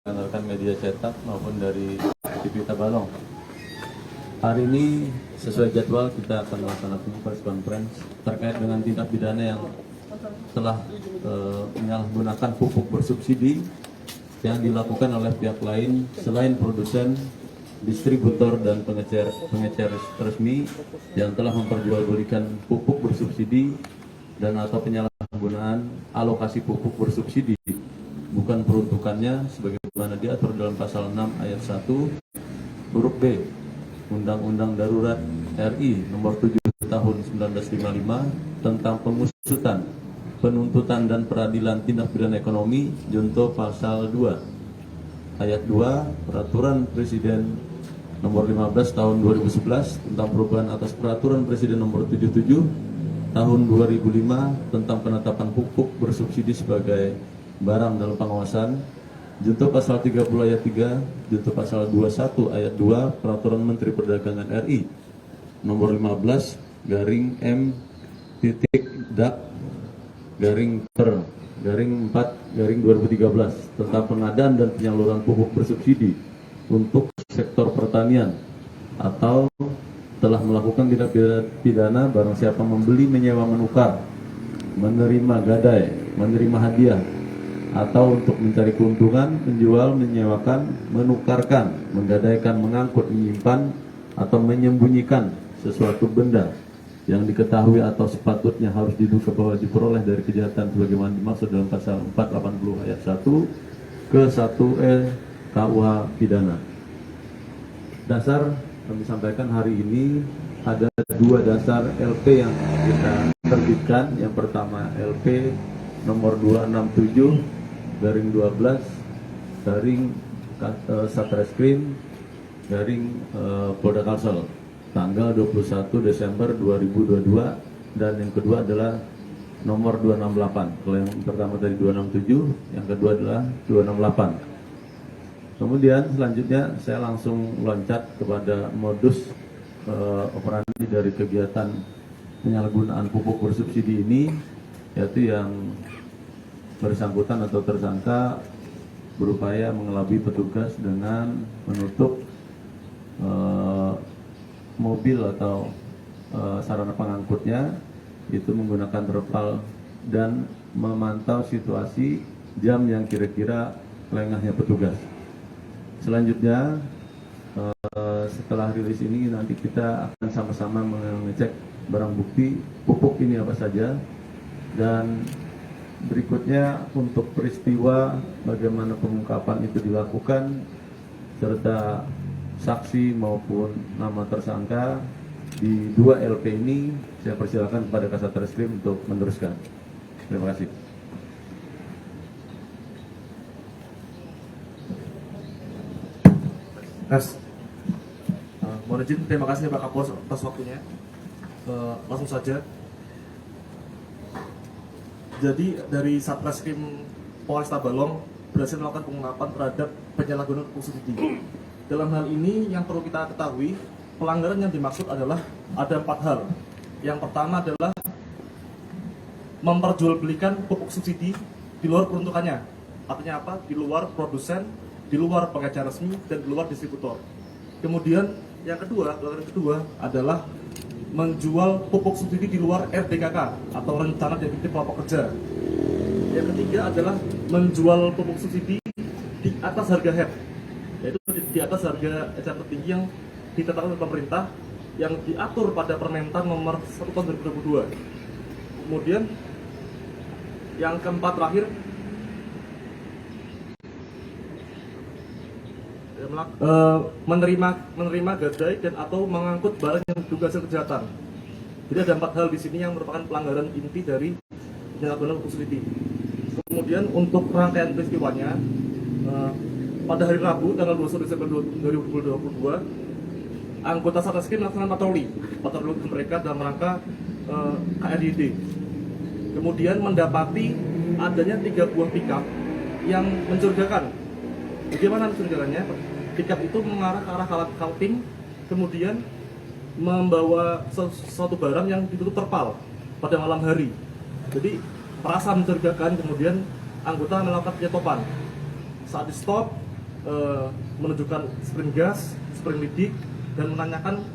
rekan-rekan media cetak maupun dari TV Tabalong. Hari ini sesuai jadwal kita akan melaksanakan press conference terkait dengan tindak pidana yang telah menyalahgunakan pupuk bersubsidi yang dilakukan oleh pihak lain selain produsen, distributor dan pengecer resmi yang telah memperjualbelikan pupuk bersubsidi dan atau penyalahgunaan alokasi pupuk bersubsidi bukan peruntukannya sebagaimana diatur dalam pasal 6 ayat 1 huruf B Undang-Undang Darurat RI nomor 7 tahun 1955 tentang pengusutan, penuntutan dan peradilan tindak pidana ekonomi junto pasal 2 ayat 2 Peraturan Presiden nomor 15 tahun 2011 tentang perubahan atas Peraturan Presiden nomor 77 tahun 2005 tentang penetapan pupuk bersubsidi sebagai barang dalam pengawasan, junto pasal 30 ayat 3, junto pasal 21 ayat 2 Peraturan Menteri Perdagangan RI nomor 15 garing M titik dak garing per garing 4 garing 2013 tentang pengadaan dan penyaluran pupuk bersubsidi untuk sektor pertanian atau telah melakukan tindak pidana barang siapa membeli, menyewa, menukar, menerima gadai, menerima hadiah atau untuk mencari keuntungan, menjual, menyewakan, menukarkan, menggadaikan, mengangkut, menyimpan atau menyembunyikan sesuatu benda yang diketahui atau sepatutnya harus diduga bahwa diperoleh dari kejahatan sebagaimana dimaksud dalam pasal 480 ayat 1 ke 1E KUH pidana. Dasar kami sampaikan hari ini ada dua dasar LP yang kita terbitkan. Yang pertama LP nomor 267 garing 12 garing Satreskrim garing Polda Kalsel tanggal 21 Desember 2022 dan yang kedua adalah nomor 268. Kalau yang pertama tadi 267, yang kedua adalah 268. Kemudian selanjutnya saya langsung loncat kepada modus operandi dari kegiatan penyalahgunaan pupuk bersubsidi ini, yaitu yang bersangkutan atau tersangka berupaya mengelabui petugas dengan menutup mobil atau sarana pengangkutnya, itu menggunakan terpal dan memantau situasi jam yang kira-kira lengahnya petugas. Selanjutnya setelah rilis ini nanti kita akan sama-sama mengecek barang bukti pupuk ini apa saja, dan berikutnya untuk peristiwa bagaimana pengungkapan itu dilakukan serta saksi maupun nama tersangka di dua LP ini saya persilakan kepada Kasat Reskrim untuk meneruskan. Terima kasih. Mohon izin, terima kasih Pak Kapolres atas waktunya. Langsung saja. Jadi dari Satreskrim Polres Tabalong berhasil melakukan pengungkapan terhadap penyalahgunaan pupuk subsidi. Dalam hal ini yang perlu kita ketahui, pelanggaran yang dimaksud adalah ada 4 hal. Yang pertama adalah memperjualbelikan pupuk subsidi di luar peruntukannya. Artinya apa? Di luar produsen, di luar pengecer resmi, dan di luar distributor. Kemudian yang kedua, pelanggaran kedua adalah menjual pupuk subsidi di luar RDKK atau rencana definitif kelompok kerja. Yang ketiga adalah menjual pupuk subsidi di atas harga HEP, yaitu di atas harga eceran tertinggi yang ditetapkan oleh pemerintah yang diatur pada Permentan nomor 1 tahun 2022. Kemudian yang keempat terakhir, menerima gadai dan atau mengangkut barang yang diduga hasil kejahatan. Jadi ada 4 hal di sini yang merupakan pelanggaran inti dari penyalahgunaan pupuk subsidi. Kemudian untuk rangkaian peristiwanya, pada hari Rabu tanggal 21 Desember 2022, anggota Satreskrim melaksanakan patroli mereka dalam rangka KRYD. Kemudian mendapati adanya 3 buah pickup yang mencurigakan. Bagaimana mencurigakannya? Pickup itu mengarah ke arah Kaltim, kemudian membawa sesuatu barang yang ditutup terpal pada malam hari. Jadi merasa mencurigakan, kemudian anggota melakukan penyetopan. Saat di stop, menunjukkan spring gas, spring lidik, dan menanyakan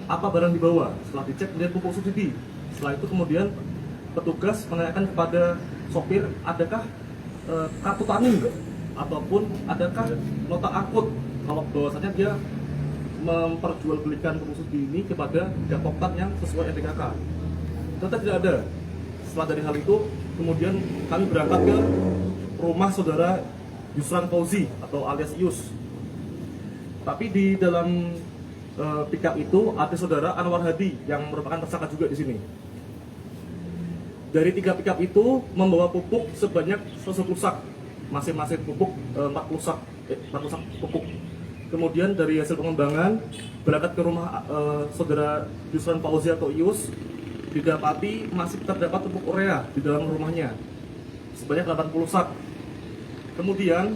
apa barang dibawa. Setelah dicek kemudian pupuk subsidi. Setelah itu kemudian petugas menanyakan kepada sopir, adakah kartu tani enggak? Ataupun adakah nota akut kalau bahwasanya dia memperjualbelikan pupuk subsidi ini kepada Gapoktan yang sesuai NPKK. Ternyata tidak ada. Setelah dari hal itu, kemudian kami berangkat ke rumah saudara Yusran Fauzi atau alias Yus. Tapi di dalam pickup itu ada saudara Anwar Hadi yang merupakan tersangka juga di sini. Dari 3 pickup itu membawa pupuk sebanyak 110 sak, masing-masing pupuk 40 sak pupuk. Kemudian dari hasil pengembangan berangkat ke rumah saudara Yusran Fauzi atau Yus, didapati masih terdapat pupuk urea di dalam rumahnya sebanyak 80 sak. Kemudian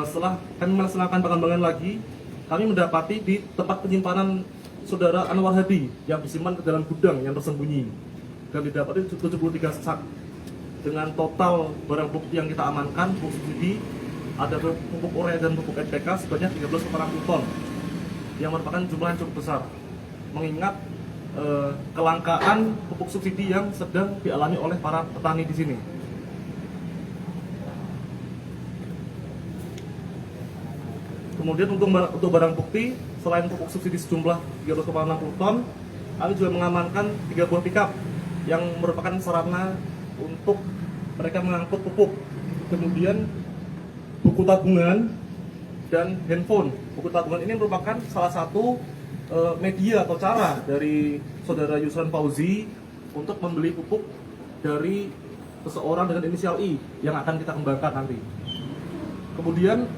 setelah kami melaksanakan pengembangan lagi, kami mendapati di tempat penyimpanan saudara Anwar Hadi yang disimpan ke dalam gudang yang tersembunyi, dan didapati 73 sak. Dengan total barang bukti yang kita amankan, pupuk subsidi, ada pupuk urea dan pupuk NPK sebanyak 13,60 ton, yang merupakan jumlah yang cukup besar mengingat kelangkaan pupuk subsidi yang sedang dialami oleh para petani di sini. Kemudian untuk barang bukti, selain pupuk subsidi sejumlah 13,60 ton, kami juga mengamankan 3 buah pickup yang merupakan sarana untuk mereka mengangkut pupuk. Kemudian buku tabungan dan handphone. Buku tabungan ini merupakan salah satu media atau cara dari saudara Yusran Fauzi untuk membeli pupuk dari seseorang dengan inisial I yang akan kita kembangkan nanti. Kemudian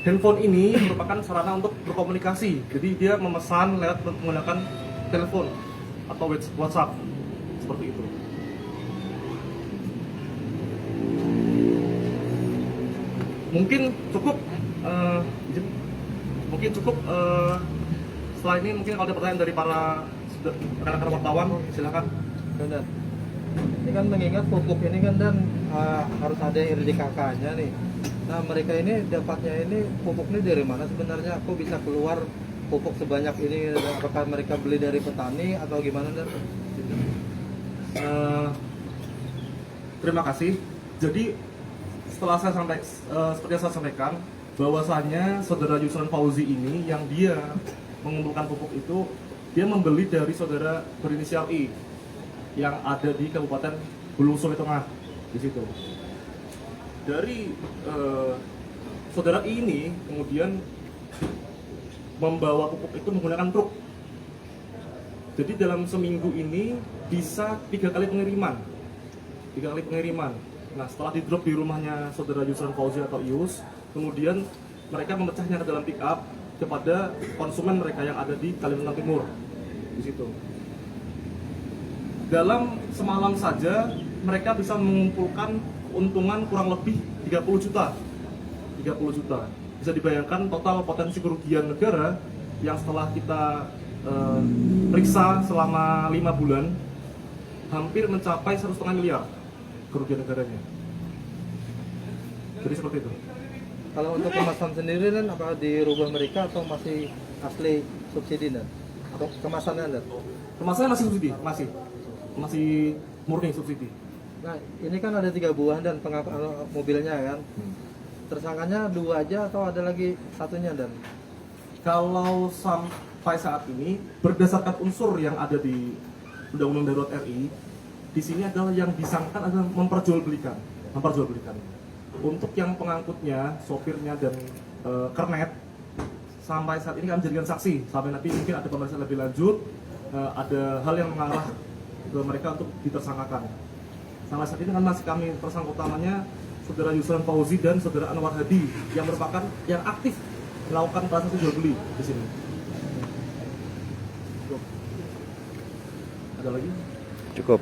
handphone ini merupakan sarana untuk berkomunikasi. Jadi dia memesan lewat menggunakan telepon atau WhatsApp seperti itu. Mungkin cukup setelah ini mungkin kalau ada pertanyaan dari para rekan-rekan wartawan, silakan. Benar. Ini kan mengingat pupuk ini kan dan harus ada RDKK-nya nih. Nah mereka ini dapatnya ini pupuk ini dari mana sebenarnya? Kok bisa keluar pupuk sebanyak ini? Apakah mereka beli dari petani atau gimana? Dan terima kasih. Jadi setelah seperti yang saya sampaikan, bahwasannya saudara Yusran Fauzi ini yang dia mengumpulkan pupuk itu, dia membeli dari saudara berinisial I yang ada di Kabupaten Hulu Sungai Tengah di situ. Dari saudara I ini kemudian membawa pupuk itu menggunakan truk. Jadi dalam seminggu ini bisa 3 kali pengiriman. Nah, setelah di-drop di rumahnya saudara Yusran Fauzi atau Ius, kemudian mereka memecahnya ke dalam pick-up kepada konsumen mereka yang ada di Kalimantan Timur di situ. Dalam semalam saja mereka bisa mengumpulkan keuntungan kurang lebih 30 juta. Bisa dibayangkan total potensi kerugian negara yang setelah kita periksa selama 5 bulan hampir mencapai 1,5 miliar kerugian negaranya. Jadi seperti itu. kalau untuk kemasan sendiri dan apa dirubah mereka atau masih asli subsidi dan? Atau kemasannya dan? Kemasannya masih subsidi, masih murni subsidi. Nah ini kan ada 3 buah dan mobilnya kan. Tersangkanya 2 aja atau ada lagi satunya dan? Kalau sampai saat ini berdasarkan unsur yang ada di Undang-Undang Darurat RI, di sini adalah yang disangkakan adalah memperjualbelikan. Untuk yang pengangkutnya, sopirnya dan kernet, sampai saat ini kami jadikan saksi. Sampai nanti mungkin ada pemeriksaan lebih lanjut, ada hal yang mengarah ke mereka untuk ditersangkakan. Sampai saat ini kan masih kami tersangka utamanya saudara Yusran Fauzi dan saudara Anwar Hadi yang merupakan yang aktif melakukan transaksi jual beli di sini. Ada lagi? Cukup.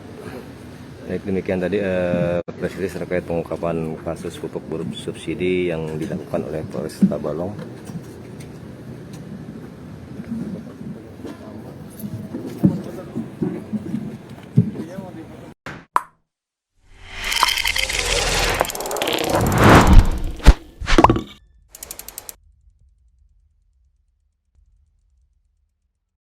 Baik, demikian tadi press release terkait pengungkapan kasus pupuk bersubsidi yang dilakukan oleh Polres Tabalong.